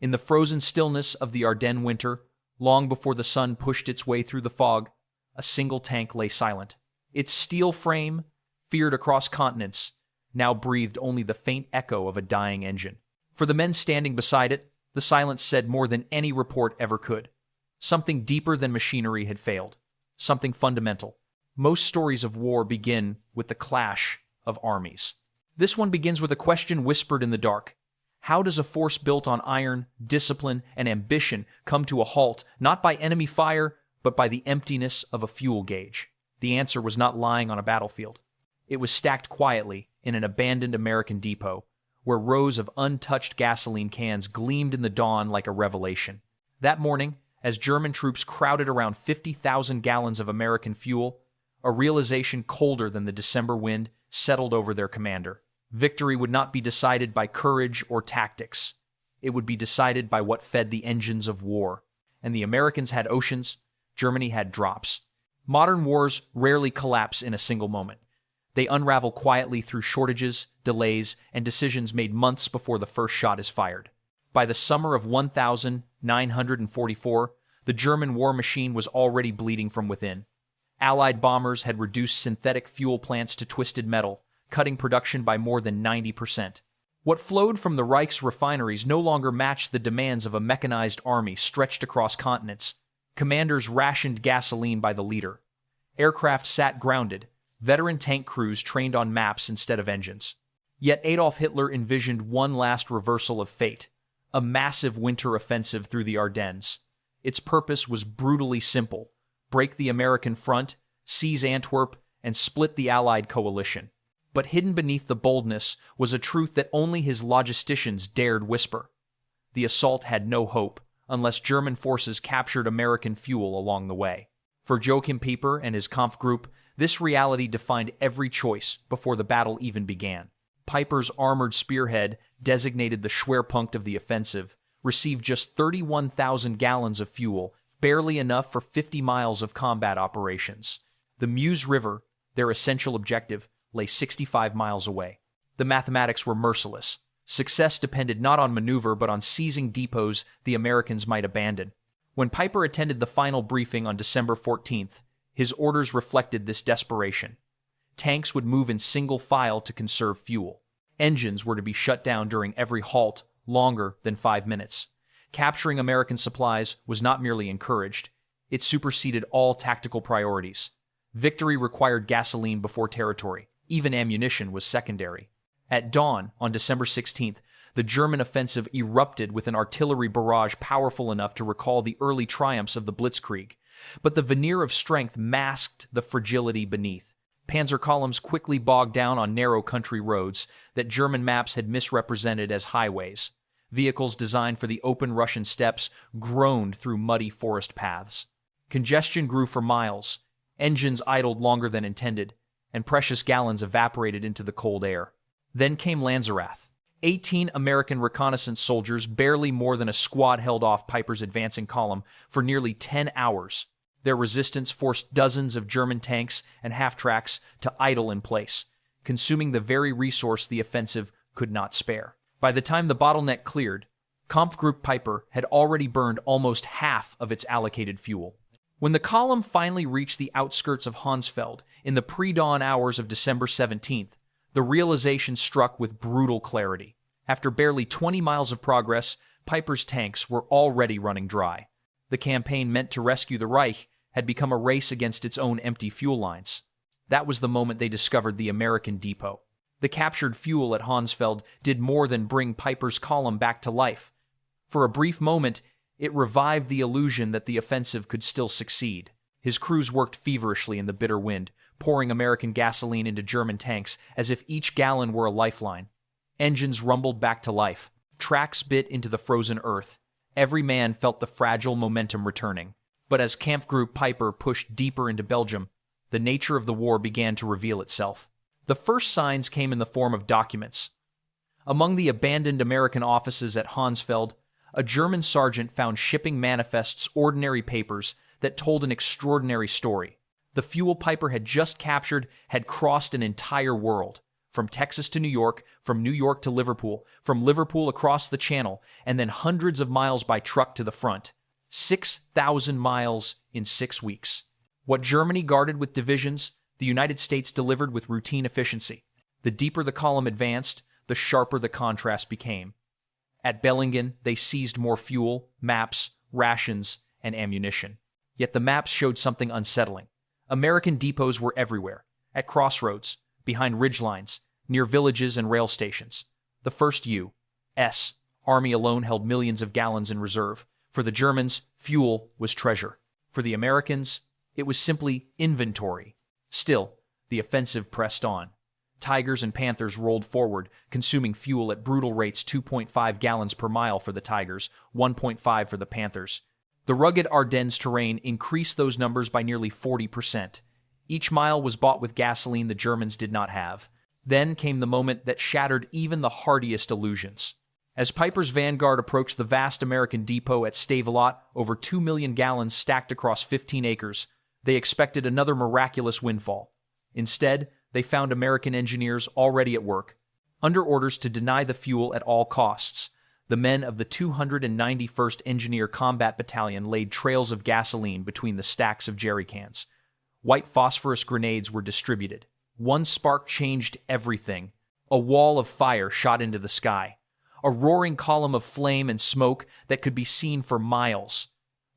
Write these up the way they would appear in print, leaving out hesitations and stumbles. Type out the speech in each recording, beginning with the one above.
In the frozen stillness of the Ardennes winter, long before the sun pushed its way through the fog, a single tank lay silent. Its steel frame, feared across continents, now breathed only the faint echo of a dying engine. For the men standing beside it, the silence said more than any report ever could. Something deeper than machinery had failed. Something fundamental. Most stories of war begin with the clash of armies. This one begins with a question whispered in the dark. How does a force built on iron, discipline, and ambition come to a halt, not by enemy fire, but by the emptiness of a fuel gauge? The answer was not lying on a battlefield. It was stacked quietly in an abandoned American depot, where rows of untouched gasoline cans gleamed in the dawn like a revelation. That morning, as German troops crowded around 50,000 gallons of American fuel, a realization colder than the December wind settled over their commander. Victory would not be decided by courage or tactics. It would be decided by what fed the engines of war. And the Americans had oceans, Germany had drops. Modern wars rarely collapse in a single moment. They unravel quietly through shortages, delays, and decisions made months before the first shot is fired. By the summer of 1944, the German war machine was already bleeding from within. Allied bombers had reduced synthetic fuel plants to twisted metal, cutting production by more than 90%. What flowed from the Reich's refineries no longer matched the demands of a mechanized army stretched across continents. Commanders rationed gasoline by the liter. Aircraft sat grounded, veteran tank crews trained on maps instead of engines. Yet Adolf Hitler envisioned one last reversal of fate, a massive winter offensive through the Ardennes. Its purpose was brutally simple: break the American front, seize Antwerp, and split the Allied coalition. But hidden beneath the boldness was a truth that only his logisticians dared whisper. The assault had no hope unless German forces captured American fuel along the way. For Joachim Peiper and his Kampfgruppe, this reality defined every choice before the battle even began. Peiper's armored spearhead, designated the Schwerpunkt of the offensive, received just 31,000 gallons of fuel, barely enough for 50 miles of combat operations. The Meuse River, their essential objective, lay 65 miles away. The mathematics were merciless. Success depended not on maneuver but on seizing depots the Americans might abandon. When Peiper attended the final briefing on December 14th, his orders reflected this desperation. Tanks would move in single file to conserve fuel. Engines were to be shut down during every halt, longer than 5 minutes. Capturing American supplies was not merely encouraged, it superseded all tactical priorities. Victory required gasoline before territory. Even ammunition was secondary. At dawn on December 16th, the German offensive erupted with an artillery barrage powerful enough to recall the early triumphs of the Blitzkrieg. But the veneer of strength masked the fragility beneath. Panzer columns quickly bogged down on narrow country roads that German maps had misrepresented as highways. Vehicles designed for the open Russian steppes groaned through muddy forest paths. Congestion grew for miles. Engines idled longer than intended, and precious gallons evaporated into the cold air. Then came Lanzerath. 18 American reconnaissance soldiers, barely more than a squad, held off Peiper's advancing column for nearly 10 hours. Their resistance forced dozens of German tanks and half-tracks to idle in place, consuming the very resource the offensive could not spare. By the time the bottleneck cleared, Kampfgruppe Peiper had already burned almost half of its allocated fuel. When the column finally reached the outskirts of Honsfeld in the pre-dawn hours of December 17th, the realization struck with brutal clarity. After barely 20 miles of progress, Peiper's tanks were already running dry. The campaign meant to rescue the Reich had become a race against its own empty fuel lines. That was the moment they discovered the American depot. The captured fuel at Honsfeld did more than bring Peiper's column back to life. For a brief moment, it revived the illusion that the offensive could still succeed. His crews worked feverishly in the bitter wind, pouring American gasoline into German tanks as if each gallon were a lifeline. Engines rumbled back to life. Tracks bit into the frozen earth. Every man felt the fragile momentum returning. But as Kampfgruppe Peiper pushed deeper into Belgium, the nature of the war began to reveal itself. The first signs came in the form of documents. Among the abandoned American offices at Honsfeld, a German sergeant found shipping manifests, ordinary papers that told an extraordinary story. The fuel Peiper had just captured had crossed an entire world, from Texas to New York, from New York to Liverpool, from Liverpool across the Channel, and then hundreds of miles by truck to the front. 6,000 miles in 6 weeks. What Germany guarded with divisions, the United States delivered with routine efficiency. The deeper the column advanced, the sharper the contrast became. At Bellingen, they seized more fuel, maps, rations, and ammunition. Yet the maps showed something unsettling. American depots were everywhere, at crossroads, behind ridgelines, near villages and rail stations. The first U.S. Army alone held millions of gallons in reserve. For the Germans, fuel was treasure. For the Americans, it was simply inventory. Still, the offensive pressed on. Tigers and Panthers rolled forward, consuming fuel at brutal rates: 2.5 gallons per mile for the Tigers, 1.5 for the Panthers. The rugged Ardennes terrain increased those numbers by nearly 40%. Each mile was bought with gasoline the Germans did not have. Then came the moment that shattered even the hardiest illusions. As Peiper's vanguard approached the vast American depot at Stavelot, over 2 million gallons stacked across 15 acres, they expected another miraculous windfall. Instead, they found American engineers already at work, under orders to deny the fuel at all costs. The men of the 291st Engineer Combat Battalion laid trails of gasoline between the stacks of jerry cans. White phosphorus grenades were distributed. One spark changed everything. A wall of fire shot into the sky. A roaring column of flame and smoke that could be seen for miles.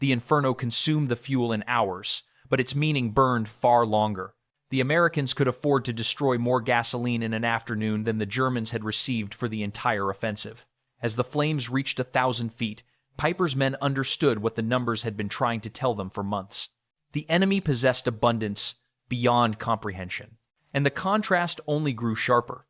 The inferno consumed the fuel in hours, but its meaning burned far longer. The Americans could afford to destroy more gasoline in an afternoon than the Germans had received for the entire offensive. As the flames reached 1,000 feet, Peiper's men understood what the numbers had been trying to tell them for months. The enemy possessed abundance beyond comprehension, and the contrast only grew sharper.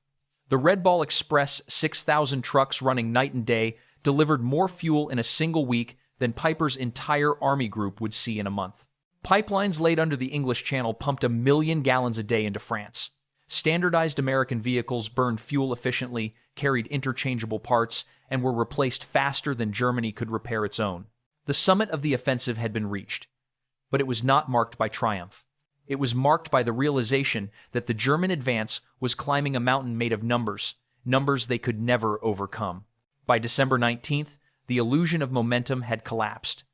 The Red Ball Express 6,000 trucks running night and day delivered more fuel in a single week than Peiper's entire army group would see in a month. Pipelines laid under the English Channel pumped 1 million gallons a day into France. Standardized American vehicles burned fuel efficiently, carried interchangeable parts, and were replaced faster than Germany could repair its own. The summit of the offensive had been reached, but it was not marked by triumph. It was marked by the realization that the German advance was climbing a mountain made of numbers they could never overcome. By December 19th, the illusion of momentum had collapsed.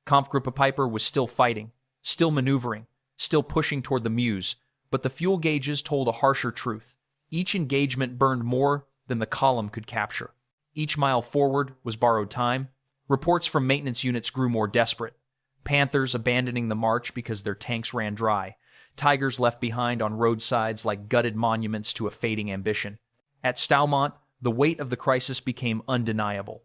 Kampfgruppe Peiper was still fighting, still maneuvering, still pushing toward the Meuse, but the fuel gauges told a harsher truth. Each engagement burned more than the column could capture. Each mile forward was borrowed time. Reports from maintenance units grew more desperate. Panthers abandoning the march because their tanks ran dry. Tigers left behind on roadsides like gutted monuments to a fading ambition. At Staumont, the weight of the crisis became undeniable.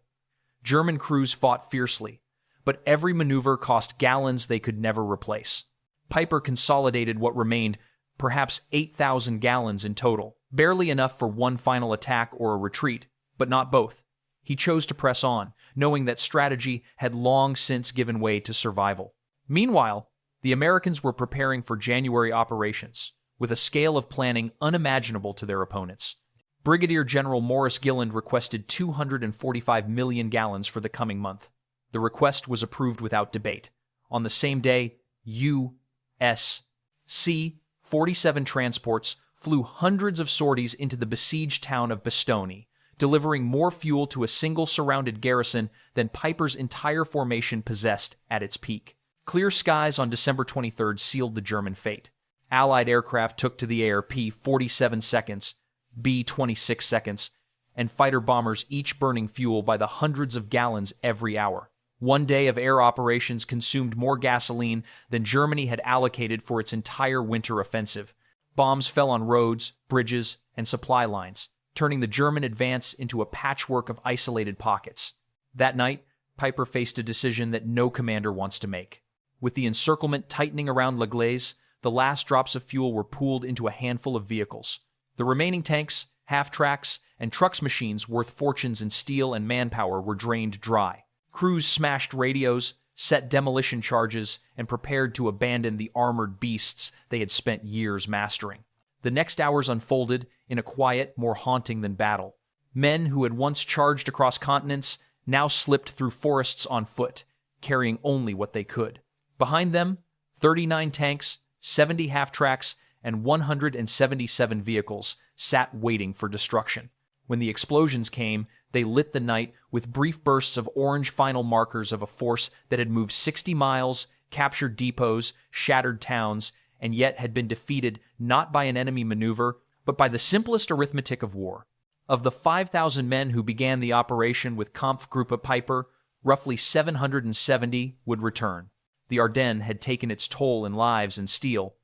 German crews fought fiercely, but every maneuver cost gallons they could never replace. Peiper consolidated what remained, perhaps 8,000 gallons in total, barely enough for one final attack or a retreat, but not both. He chose to press on, knowing that strategy had long since given way to survival. Meanwhile, the Americans were preparing for January operations, with a scale of planning unimaginable to their opponents. Brigadier General Morris Gilland requested 245 million gallons for the coming month. The request was approved without debate. On the same day, U.S. C-47 transports flew hundreds of sorties into the besieged town of Bastogne, delivering more fuel to a single surrounded garrison than Peiper's entire formation possessed at its peak. Clear skies on December 23rd sealed the German fate. Allied aircraft took to the air P-47 seconds, B-26 seconds, and fighter bombers each burning fuel by the hundreds of gallons every hour. One day of air operations consumed more gasoline than Germany had allocated for its entire winter offensive. Bombs fell on roads, bridges, and supply lines, turning the German advance into a patchwork of isolated pockets. That night, Peiper faced a decision that no commander wants to make. With the encirclement tightening around La Glaise, the last drops of fuel were pooled into a handful of vehicles. The remaining tanks, half-tracks, and trucks machines worth fortunes in steel and manpower were drained dry. Crews smashed radios, set demolition charges, and prepared to abandon the armored beasts they had spent years mastering. The next hours unfolded in a quiet more haunting than battle. Men who had once charged across continents now slipped through forests on foot, carrying only what they could. Behind them, 39 tanks, 70 half-tracks, and 177 vehicles sat waiting for destruction. When the explosions came, they lit the night with brief bursts of orange final markers of a force that had moved 60 miles, captured depots, shattered towns, and yet had been defeated not by an enemy maneuver, but by the simplest arithmetic of war. Of the 5,000 men who began the operation with Kampfgruppe Peiper, roughly 770 would return. The Ardennes had taken its toll in lives and steel,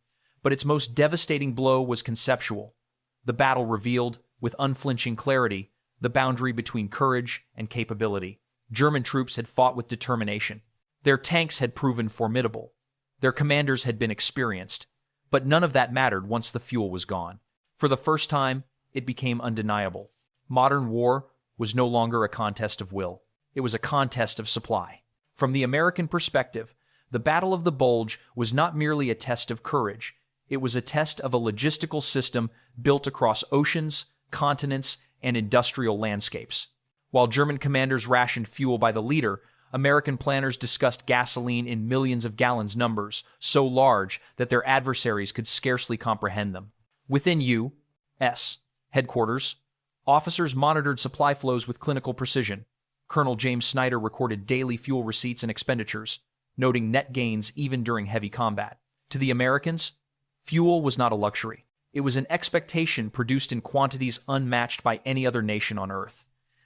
but its most devastating blow was conceptual. The battle revealed, with unflinching clarity, the boundary between courage and capability. German troops had fought with determination. Their tanks had proven formidable. Their commanders had been experienced. But none of that mattered once the fuel was gone. For the first time, it became undeniable. Modern war was no longer a contest of will. It was a contest of supply. From the American perspective, the Battle of the Bulge was not merely a test of courage. It was a test of a logistical system built across oceans, continents, and industrial landscapes. While German commanders rationed fuel by the liter, American planners discussed gasoline in millions of gallons numbers, so large that their adversaries could scarcely comprehend them. Within U.S. headquarters, officers monitored supply flows with clinical precision. Colonel James Snyder recorded daily fuel receipts and expenditures, noting net gains even during heavy combat. To the Americans, fuel was not a luxury. It was an expectation produced in quantities unmatched by any other nation on Earth.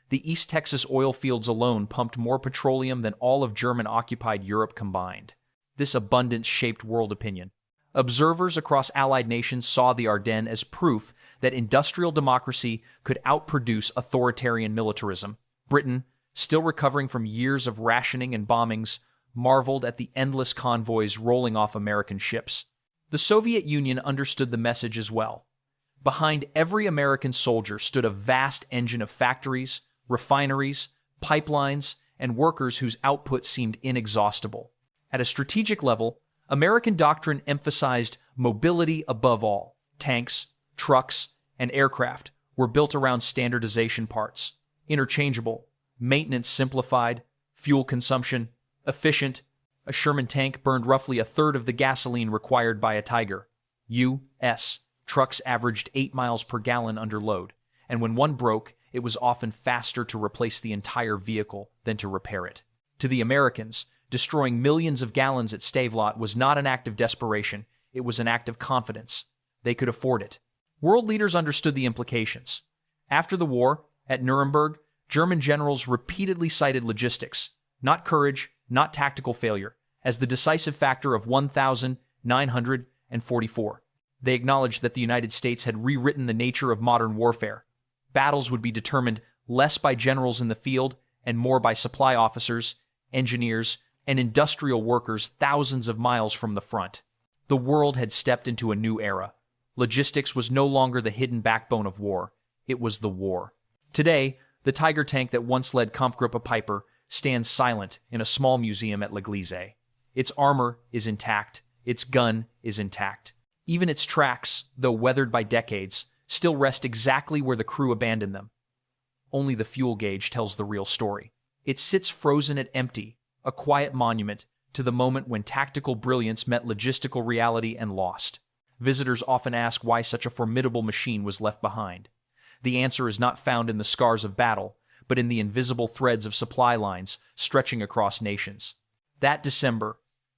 The East Texas oil fields alone pumped more petroleum than all of German-occupied Europe combined. This abundance shaped world opinion. Observers across Allied nations saw the Ardennes as proof that industrial democracy could outproduce authoritarian militarism. Britain, still recovering from years of rationing and bombings, marveled at the endless convoys rolling off American ships. The Soviet Union understood the message as well. Behind every American soldier stood a vast engine of factories, refineries, pipelines, and workers whose output seemed inexhaustible. At a strategic level, American doctrine emphasized mobility above all. Tanks, trucks, and aircraft were built around standardization parts, interchangeable, maintenance simplified, fuel consumption efficient. A Sherman tank burned roughly a third of the gasoline required by a Tiger. U.S. trucks averaged 8 miles per gallon under load, and when one broke, it was often faster to replace the entire vehicle than to repair it. To the Americans, destroying millions of gallons at Stavelot was not an act of desperation, it was an act of confidence. They could afford it. World leaders understood the implications. After the war, at Nuremberg, German generals repeatedly cited logistics, not courage, not tactical failure, as the decisive factor of 1,944. They acknowledged that the United States had rewritten the nature of modern warfare. Battles would be determined less by generals in the field and more by supply officers, engineers, and industrial workers thousands of miles from the front. The world had stepped into a new era. Logistics was no longer the hidden backbone of war. It was the war. Today, the Tiger tank that once led Kampfgruppe Peiper stands silent in a small museum at L'Église. Its armor is intact. Its gun is intact. Even its tracks, though weathered by decades, still rest exactly where the crew abandoned them. Only the fuel gauge tells the real story. It sits frozen at empty, a quiet monument to the moment when tactical brilliance met logistical reality and lost. Visitors often ask why such a formidable machine was left behind. The answer is not found in the scars of battle, but in the invisible threads of supply lines stretching across nations. That December,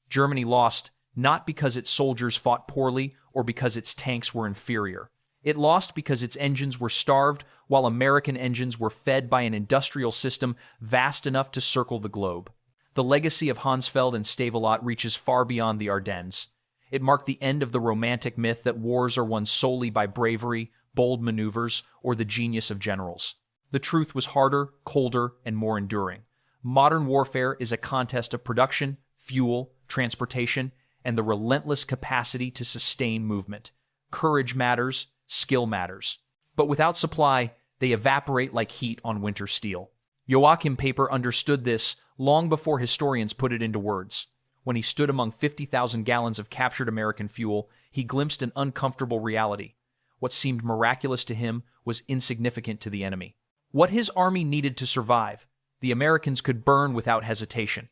Germany lost not because its soldiers fought poorly or because its tanks were inferior. It lost because its engines were starved while American engines were fed by an industrial system vast enough to circle the globe. The legacy of Honsfeld and Stavelot reaches far beyond the Ardennes. It marked the end of the romantic myth that wars are won solely by bravery, bold maneuvers, or the genius of generals. The truth was harder, colder, and more enduring. Modern warfare is a contest of production, fuel, transportation, and the relentless capacity to sustain movement. Courage matters, skill matters. But without supply, they evaporate like heat on winter steel. Joachim Peiper understood this long before historians put it into words. When he stood among 50,000 gallons of captured American fuel, he glimpsed an uncomfortable reality. What seemed miraculous to him was insignificant to the enemy. What his army needed to survive, the Americans could burn without hesitation.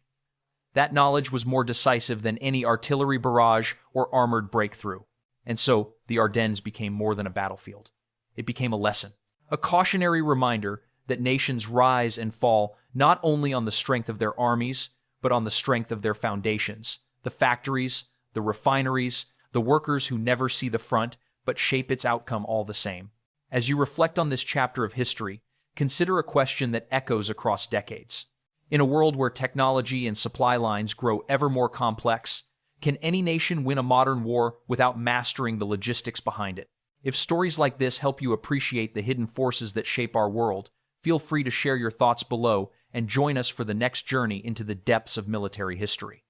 That knowledge was more decisive than any artillery barrage or armored breakthrough. And so, the Ardennes became more than a battlefield. it became a lesson. A cautionary reminder that nations rise and fall not only on the strength of their armies, but on the strength of their foundations, the factories, the refineries, the workers who never see the front but shape its outcome all the same. As you reflect on this chapter of history, consider a question that echoes across decades. In a world where technology and supply lines grow ever more complex, can any nation win a modern war without mastering the logistics behind it? If stories like this help you appreciate the hidden forces that shape our world, feel free to share your thoughts below and join us for the next journey into the depths of military history.